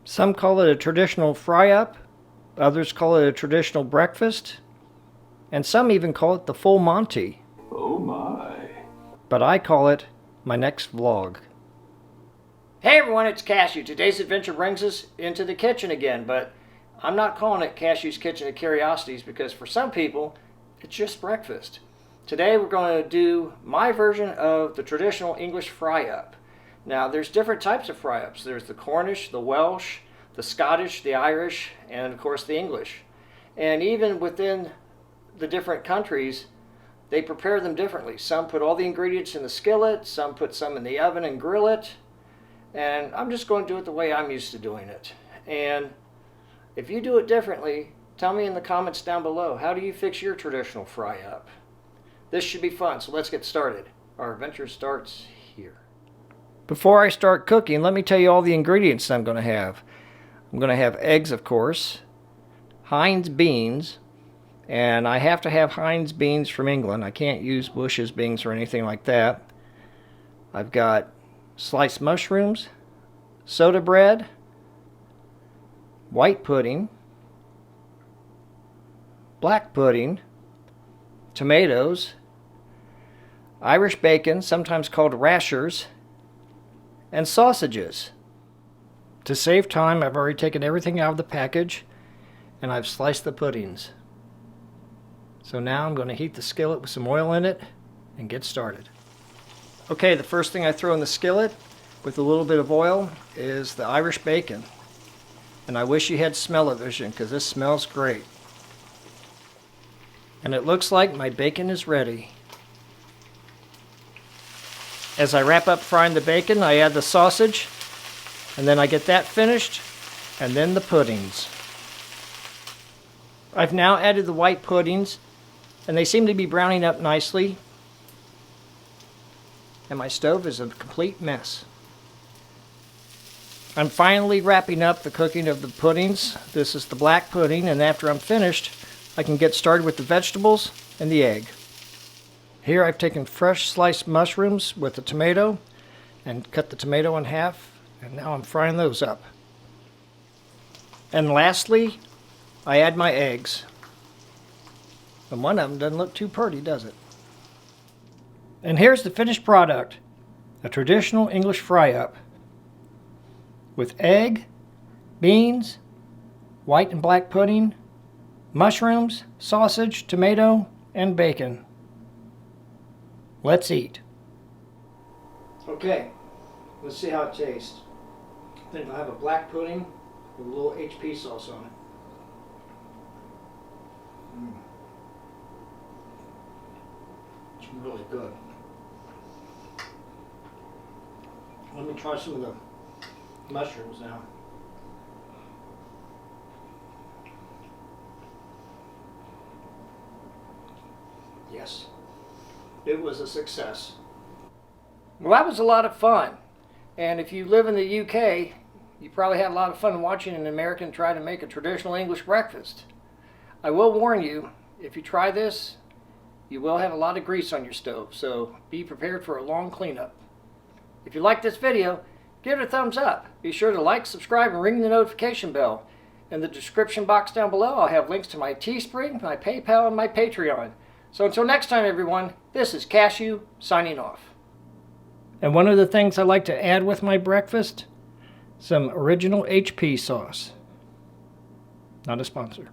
Some call it a traditional fry-up, others call it a traditional breakfast, and some even call it the full Monty. Oh my. But I call it my next vlog. Hey everyone, it's Cashew. Today's adventure brings us into the kitchen again, but I'm not calling it Cashew's Kitchen of Curiosities because for some people, it's just breakfast. Today we're going to do my version of the traditional English fry-up. Now there's different types of fry-ups. There's the Cornish, the Welsh, the Scottish, the Irish, and of course the English. And even within the different countries, they prepare them differently. Some put all the ingredients in the skillet, some put some in the oven and grill it. And I'm just going to do it the way I'm used to doing it. And if you do it differently, tell me in the comments down below, how do you fix your traditional fry-up? This should be fun, so let's get started. Our adventure starts here. Before I start cooking, let me tell you all the ingredients I'm going to have. I'm going to have eggs, of course, Heinz beans, and I have to have Heinz beans from England. I can't use Bush's beans or anything like that. I've got sliced mushrooms, soda bread, white pudding, black pudding, tomatoes, Irish bacon, sometimes called rashers, and sausages. To save time, I've already taken everything out of the package and I've sliced the puddings. So now I'm going to heat the skillet with some oil in it and get started. Okay, the first thing I throw in the skillet with a little bit of oil is the Irish bacon. And I wish you had smell-o-vision because this smells great. And it looks like my bacon is ready. As I wrap up frying the bacon, I add the sausage, and then I get that finished, and then the puddings. I've now added the white puddings, and they seem to be browning up nicely. And my stove is a complete mess. I'm finally wrapping up the cooking of the puddings. This is the black pudding, and after I'm finished, I can get started with the vegetables and the egg. Here I've taken fresh sliced mushrooms with the tomato and cut the tomato in half, and now I'm frying those up. And lastly, I add my eggs. And one of them doesn't look too pretty, does it? And here's the finished product, a traditional English fry-up with egg, beans, white and black pudding, mushrooms, sausage, tomato, and bacon. Let's eat. Okay, let's see how it tastes. I think I'll have a black pudding with a little HP sauce on it. It's really good. Let me try some of the mushrooms now. Yes, it was a success. Well, that was a lot of fun. And if you live in the UK, you probably had a lot of fun watching an American try to make a traditional English breakfast. I will warn you, if you try this, you will have a lot of grease on your stove, so be prepared for a long cleanup. If you like this video, give it a thumbs up. Be sure to like, subscribe, and ring the notification bell. In the description box down below, I'll have links to my Teespring, my PayPal, and my Patreon. So until next time, everyone, this is Cashew signing off. And one of the things I like to add with my breakfast, some original HP sauce. Not a sponsor.